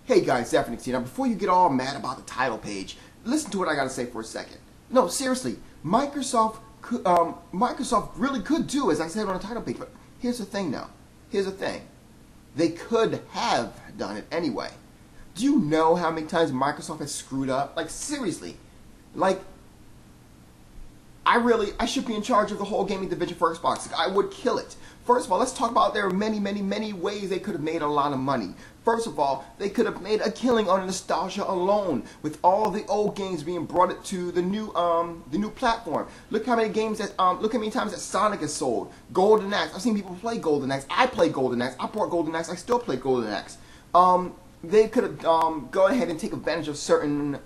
Hey guys, Zephyrnix here. Now before you get all mad about the title page, listen to what I gotta say for a second. No, seriously, Microsoft really could do as I said on the title page, but here's the thing now. Here's the thing. They could have done it anyway. Do you know how many times Microsoft has screwed up? Like seriously. Like I should be in charge of the whole gaming division for Xbox. I would kill it. First of all, let's talk about there are many ways they could have made a lot of money. First of all, they could have made a killing on nostalgia alone, with all the old games being brought to the new platform. Look how many games that look how many times that Sonic has sold. Golden Axe. I've seen people play Golden Axe. I play Golden Axe. I bought Golden Axe. I still play Golden Axe. They could have go ahead and take advantage of certain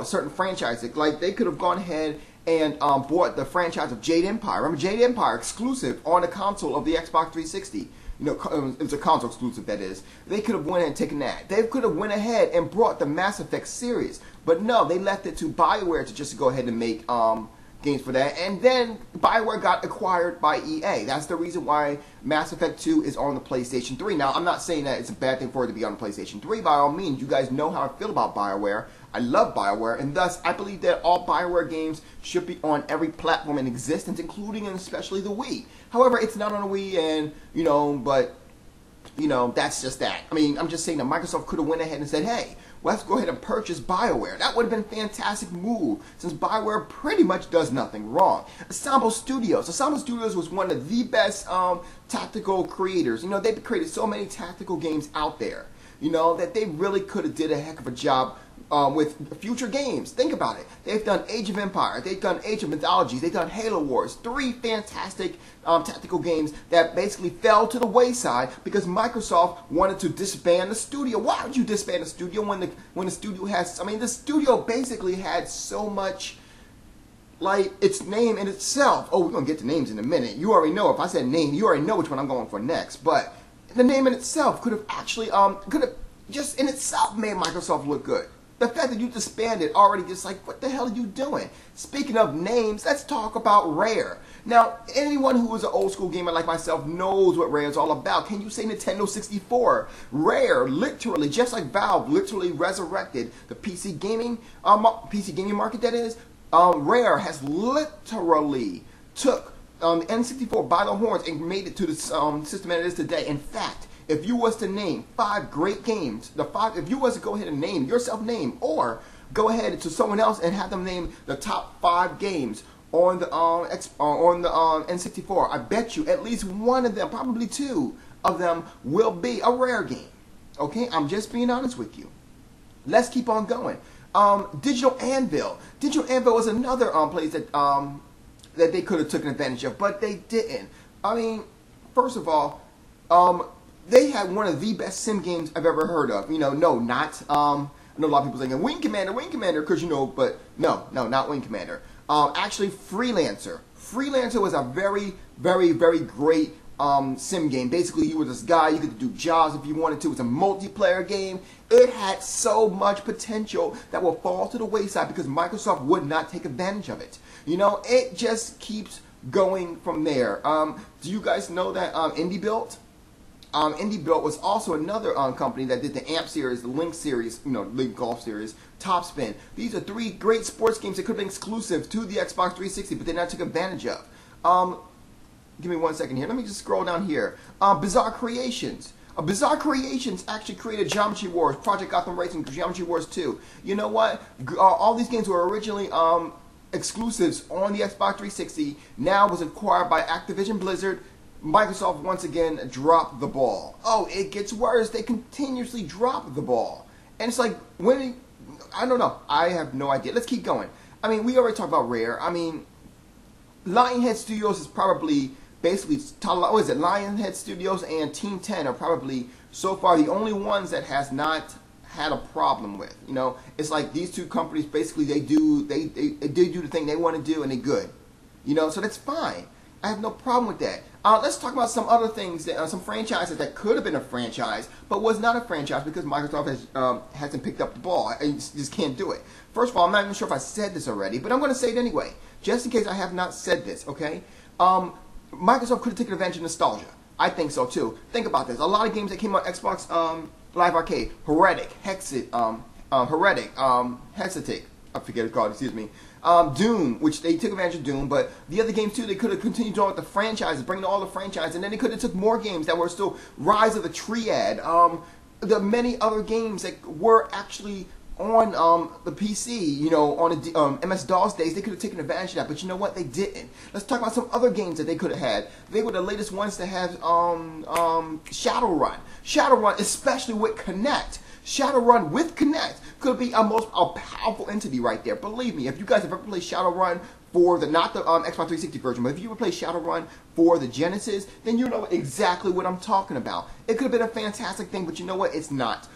certain franchises. Like they could have gone ahead and bought the franchise of Jade Empire. Remember Jade Empire, exclusive on the console of the Xbox 360. You know, it was a console exclusive, that is. They could have went ahead and taken that. They could have went ahead and brought the Mass Effect series. But no, they left it to BioWare to just go ahead and make games for that. And then BioWare got acquired by EA. That's the reason why Mass Effect 2 is on the PlayStation 3. Now, I'm not saying that it's a bad thing for it to be on the PlayStation 3. By all means, you guys know how I feel about BioWare. I love BioWare, and thus I believe that all BioWare games should be on every platform in existence, including and especially the Wii. However, it's not on the Wii, and that's just that. I mean, I'm just saying that Microsoft could have went ahead and said, hey, let's go ahead and purchase BioWare. That would have been a fantastic move, since BioWare pretty much does nothing wrong. Ensemble Studios was one of the best tactical creators. You know, they've created so many tactical games out there, you know, that they really could have did a heck of a job with future games. Think about it. They've done Age of Empire, they've done Age of Mythologies, they've done Halo Wars. 3 fantastic tactical games that basically fell to the wayside because Microsoft wanted to disband the studio. Why would you disband the studio when the studio has, I mean, the studio basically had so much, like, its name in itself. Oh, we're going to get to names in a minute. You already know, if I said name, you already know which one I'm going for next. But the name in itself could have actually, could have just in itself made Microsoft look good. The fact that you disbanded already just like, what the hell are you doing? Speaking of names, let's talk about Rare. Now, anyone who is an old school gamer like myself knows what Rare is all about. Can you say Nintendo 64? Rare, literally, just like Valve, literally resurrected the PC gaming market, that is. Rare has literally took the N64 by the horns and made it to the system that it is today. In fact, if you was to name 5 great games, if you was to go ahead and name yourself or go ahead to someone else and have them name the top 5 games on the N64, I bet you at least one of them, probably 2 of them, will be a Rare game. Okay, I'm just being honest with you. Let's keep on going. Digital Anvil. Digital Anvil was another place that that they could have taken advantage of, but they didn't. I mean, first of all, they had one of the best sim games I've ever heard of. You know, no, not, I know a lot of people saying Wing Commander, because, you know, but no, not Wing Commander. Actually, Freelancer. Freelancer was a very great sim game. Basically, you were this guy, you could do jobs if you wanted to. It was a multiplayer game. It had so much potential that will fall to the wayside because Microsoft would not take advantage of it. You know, it just keeps going from there. Do you guys know that IndieBuilt? IndieBuilt was also another company that did the AMP series, the Link series, you know, Link Golf series, Topspin. These are 3 great sports games that could have been exclusive to the Xbox 360, but they not took advantage of. Give me 1 second here. Let me just scroll down here. Bizarre Creations. Bizarre Creations actually created Geometry Wars, Project Gotham Racing, Geometry Wars 2. You know what? All these games were originally exclusives on the Xbox 360. Now was acquired by Activision Blizzard. Microsoft once again dropped the ball. Oh, it gets worse. They continuously drop the ball. And it's like, I don't know. I have no idea. Let's keep going. I mean, we already talked about Rare. I mean, Lionhead Studios is probably basically, what is it? Lionhead Studios and Team 10 are probably so far the only ones that has not had a problem with. You know, it's like these 2 companies basically they do the thing they want to do and they're good. You know, so that's fine. I have no problem with that. Let's talk about some other things, some franchises that could have been a franchise, but was not a franchise because Microsoft hasn't picked up the ball. I just can't do it. First of all, I'm not even sure if I said this already, but I'm going to say it anyway, just in case I have not said this, okay? Microsoft could have taken advantage of nostalgia. I think so too. Think about this. A lot of games that came on Xbox Live Arcade, Heretic, I forget it's called, excuse me. Doom, which they took advantage of Doom, but the other games too, they could have continued on with the franchises, bringing all the franchises, and then they could have took more games that were still Rise of the Triad, the many other games that were actually on the PC, you know, on the MS-DOS days. They could have taken advantage of that, but you know what? They didn't. Let's talk about some other games that they could have had. They were the latest ones to have Shadowrun. Shadowrun, especially with Kinect. Shadowrun with Kinect could be a powerful entity right there. Believe me, if you guys have ever played Shadowrun for the, not the Xbox 360 version, but if you ever played Shadowrun for the Genesis, then you know exactly what I'm talking about. It could have been a fantastic thing, but you know what? It's not.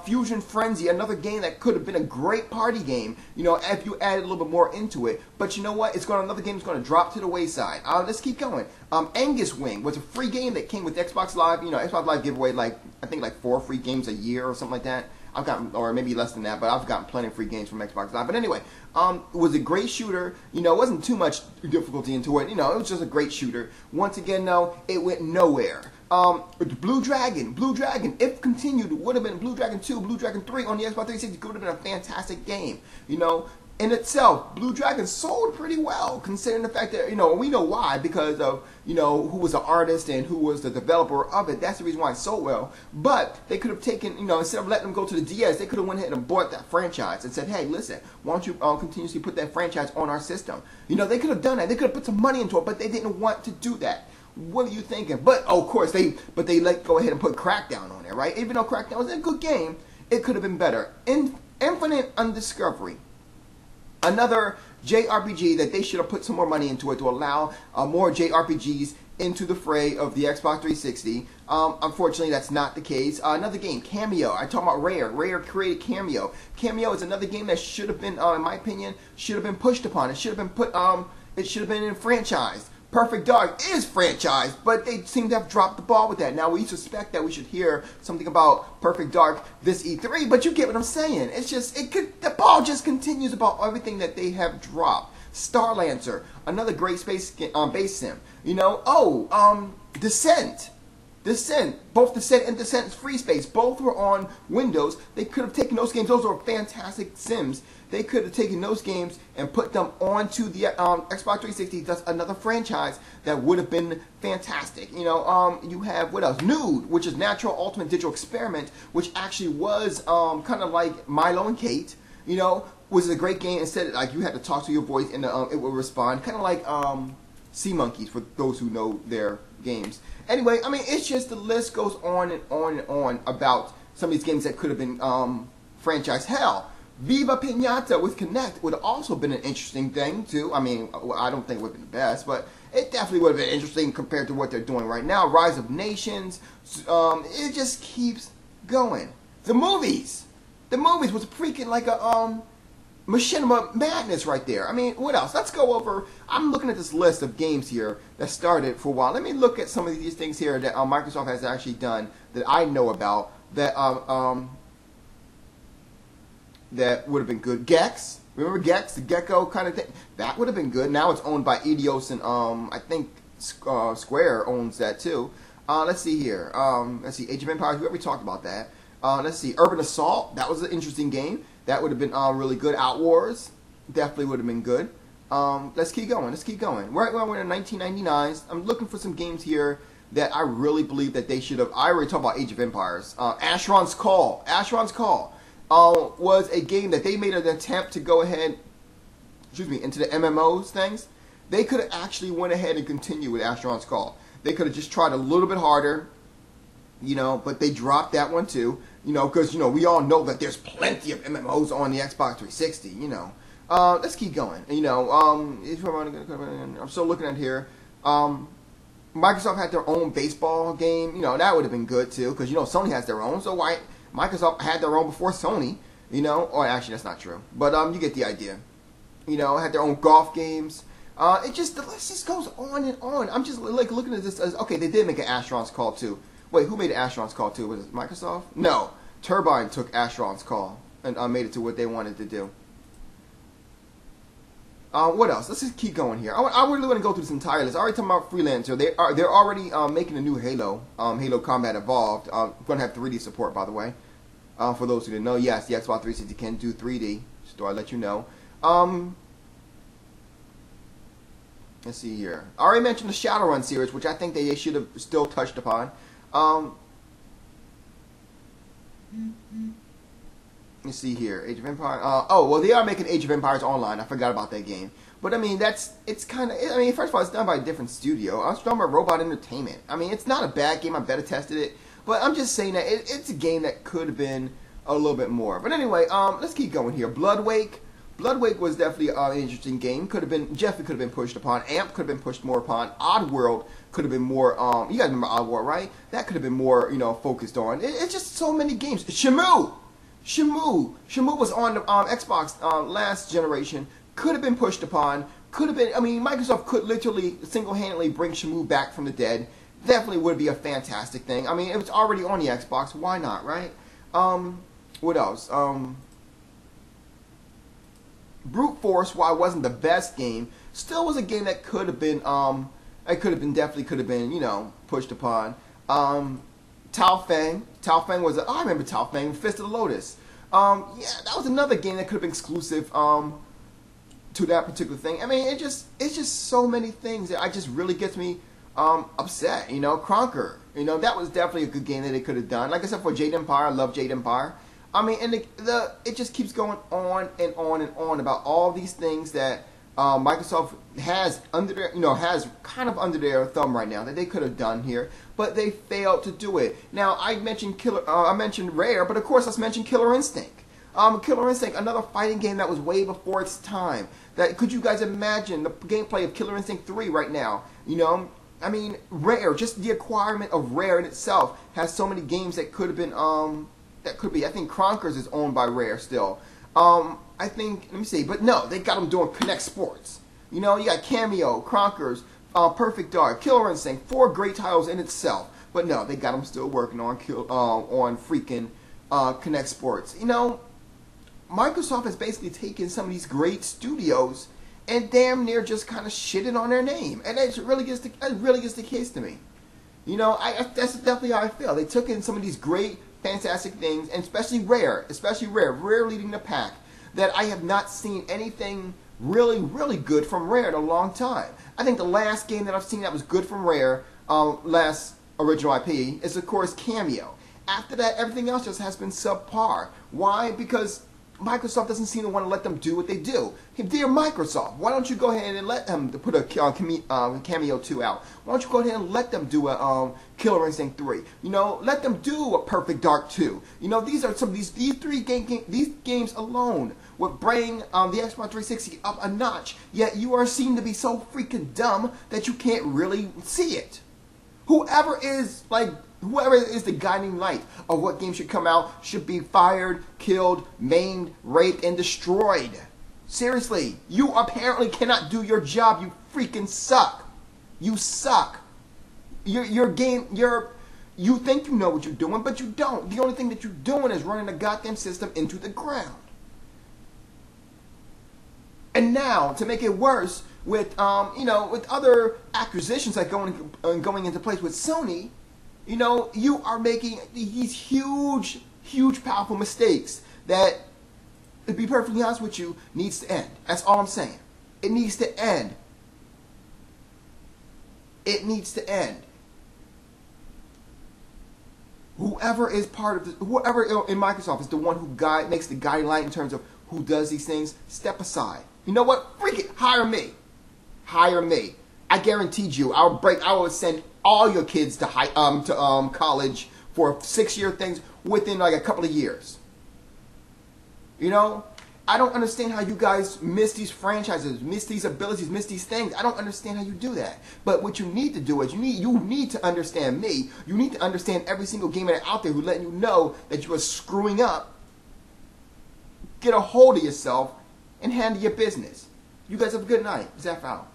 Fusion Frenzy, another game that could have been a great party game, you know, if you added a little bit more into it. But you know what? Another game is going to drop to the wayside. Let's keep going. Angus Wing was a free game that came with Xbox Live. You know, Xbox Live give away I think 4 free games a year or something like that. I've gotten, or maybe less than that, but I've gotten plenty of free games from Xbox Live. But anyway, it was a great shooter. You know, it wasn't too much difficulty into it. You know, it was just a great shooter. Once again, though, it went nowhere. Blue Dragon, if continued, would have been Blue Dragon 2, Blue Dragon 3 on the Xbox 360. Could have been a fantastic game. You know, in itself, Blue Dragon sold pretty well, considering the fact that, you know, we know why, because of, you know, who was the artist and who was the developer of it. That's the reason why it sold well. But they could have taken, you know, instead of letting them go to the DS, they could have went ahead and bought that franchise and said, hey, listen, why don't you continuously put that franchise on our system? You know, they could have done that. They could have put some money into it, but they didn't want to do that. What are you thinking? But of course they go ahead and put Crackdown on there, right? Even though Crackdown was a good game, it could have been better. Infinite Undiscovery, another JRPG that they should have put some more money into it to allow more JRPGs into the fray of the Xbox 360. Unfortunately, that's not the case. Another game, Cameo. I talk about Rare. Rare created Cameo. Cameo is another game that should have been, in my opinion, should have been pushed upon. It should have been put. It should have been in franchise. Perfect Dark is franchised, but they seem to have dropped the ball with that. Now, we suspect that we should hear something about Perfect Dark this E3, but you get what I'm saying. It's just, the ball just continues about everything that they have dropped. Starlancer, another great space base sim. You know, Descent. Both Descent and Descent Free Space, both were on Windows. They could have taken those games. Those were fantastic sims. They could have taken those games and put them onto the Xbox 360. That's another franchise that would have been fantastic. You know, you have, what else? Nude, which is Natural Ultimate Digital Experiment, which actually was kind of like Milo and Kate. You know, was a great game. Instead, like, you had to talk to your voice and it would respond. Kind of like Sea Monkeys, for those who know their games. Anyway, I mean, it's just the list goes on and on and on about some of these games that could have been franchise. Hell, Viva Pinata with Kinect would have also been an interesting thing too. I mean, I don't think it would have been the best, but it definitely would have been interesting compared to what they're doing right now. Rise of Nations, it just keeps going. The movies was freaking like a machinima madness right there. I mean, what else? Let's go over. I'm looking at this list of games here that started for a while. Let me look at some of these things here that Microsoft has actually done that I know about that that would have been good. Gex, remember Gex, the gecko kind of thing? That would have been good. Now it's owned by Eidos, and I think Square owns that too. Let's see here. Let's see, Age of Empires. We already talked about that. Let's see, Urban Assault. That was an interesting game. That would have been really good. Outwars definitely would have been good. Let's keep going. Let's keep going. Right when we're in 1999, I'm looking for some games here that I really believe that they should have. I already talked about Age of Empires. Asheron's Call. Asheron's Call was a game that they made an attempt to go ahead, into the MMOs things. They could have actually went ahead and continued with Asheron's Call. They could have just tried a little bit harder, you know, but they dropped that one too. You know, because, you know, we all know that there's plenty of MMOs on the Xbox 360, you know. Let's keep going. You know, I'm still looking at here. Microsoft had their own baseball game. You know, that would have been good too, because, you know, Sony has their own. So why Microsoft had their own before Sony, you know. Or actually, that's not true. But you get the idea. You know, had their own golf games. The list just goes on and on. I'm just like looking at this as, okay, they did make an Asheron's Call too. Wait, who made Asheron's Call too? Was it Microsoft? No. Turbine took Asheron's Call and made it to what they wanted to do. What else? Let's just keep going here. I really want to go through this entire list. I already talking about Freelancer. They're already making a new Halo, Halo Combat Evolved. Going to have 3D support, by the way. For those who didn't know, yes, the Xbox 360 can do 3D. Just thought I'd let you know. Let's see here. I already mentioned the Shadowrun series, which I think they should have still touched upon. Let's see here. Age of Empires. Oh, well, they are making Age of Empires Online. I forgot about that game. But, I mean, it's kind of... I mean, first of all, it's done by a different studio. I was talking about Robot Entertainment. I mean, it's not a bad game. I better tested it. But I'm just saying that it's a game that could have been a little bit more. But anyway, let's keep going here. Bloodwake. Bloodwake was definitely an interesting game. Definitely could have been pushed upon. Amp could have been pushed more upon. Oddworld could have been more, you guys remember Oddworld, right? That could have been more, focused on. It's just so many games. Shamu was on the Xbox last generation. Could have been pushed upon. Could have been, I mean, Microsoft could literally single-handedly bring Shamu back from the dead. Definitely would be a fantastic thing. I mean, it was already on the Xbox. Why not, right? What else? Brute Force, while it wasn't the best game, still was a game that could have been, definitely could have been, pushed upon. Tao Feng was, I remember Tao Feng, Fist of the Lotus. Yeah, that was another game that could have been exclusive, to that particular thing. I mean, it's just so many things that just really gets me, upset. Conquer, that was definitely a good game that they could have done. Like I said, for Jade Empire, I love Jade Empire. I mean, and it just keeps going on and on and on about all these things that Microsoft has under their, has kind of under their thumb right now that they could have done here, but they failed to do it. Now, I mentioned I mentioned Rare, but of course, let's mention Killer Instinct. Killer Instinct, another fighting game that was way before its time. Could you guys imagine the gameplay of Killer Instinct 3 right now? I mean, Rare, just the acquirement of Rare in itself has so many games that could have been, that could be. I think Cronkers is owned by Rare still. I think, let me see, but no, they got them doing Connect Sports. You got Cameo, Cronkers, Perfect Dark, Killer Instinct, 4 great titles in itself. But no, they got them still working on freaking Connect Sports. Microsoft has basically taken some of these great studios and damn near just kind of shitted on their name, and it really gets the case to me. That's definitely how I feel. They took in some of these great, fantastic things, and especially Rare leading the pack. That I have not seen anything really, really good from Rare in a long time. I think the last game that I've seen that was good from Rare, last original IP, is of course Cameo. After that, everything else just has been subpar. Why? Because Microsoft doesn't seem to want to let them do what they do. Hey, dear Microsoft, why don't you go ahead and let them put a Cameo 2 out? Why don't you go ahead and let them do a Killer Instinct 3? Let them do a Perfect Dark 2. These are some of these games alone would bring the Xbox 360 up a notch. Yet you are seen to be so freaking dumb that you can't really see it. Whoever is the guiding light of what game should come out should be fired, killed, maimed, raped, and destroyed. Seriously, you apparently cannot do your job. You freaking suck. You suck. You think you know what you're doing, but you don't. The only thing that you're doing is running the goddamn system into the ground. And now, to make it worse, with with other acquisitions like going into place with Sony, you are making these huge, powerful mistakes that, to be perfectly honest with you, needs to end. That's all I'm saying. It needs to end. It needs to end. Whoever is part of this, whoever in Microsoft is the one who makes the guiding light in terms of who does these things, step aside. You know what? Freak it. Hire me. Hire me. I guaranteed you, I will send all your kids to college for 6-year things within like a couple of years. I don't understand how you guys miss these franchises, miss these abilities, miss these things. I don't understand how you do that. But what you need to do is you need to understand me. You need to understand every single gamer out there who's letting you know that you are screwing up. Get a hold of yourself and handle your business. You guys have a good night. Zeph out.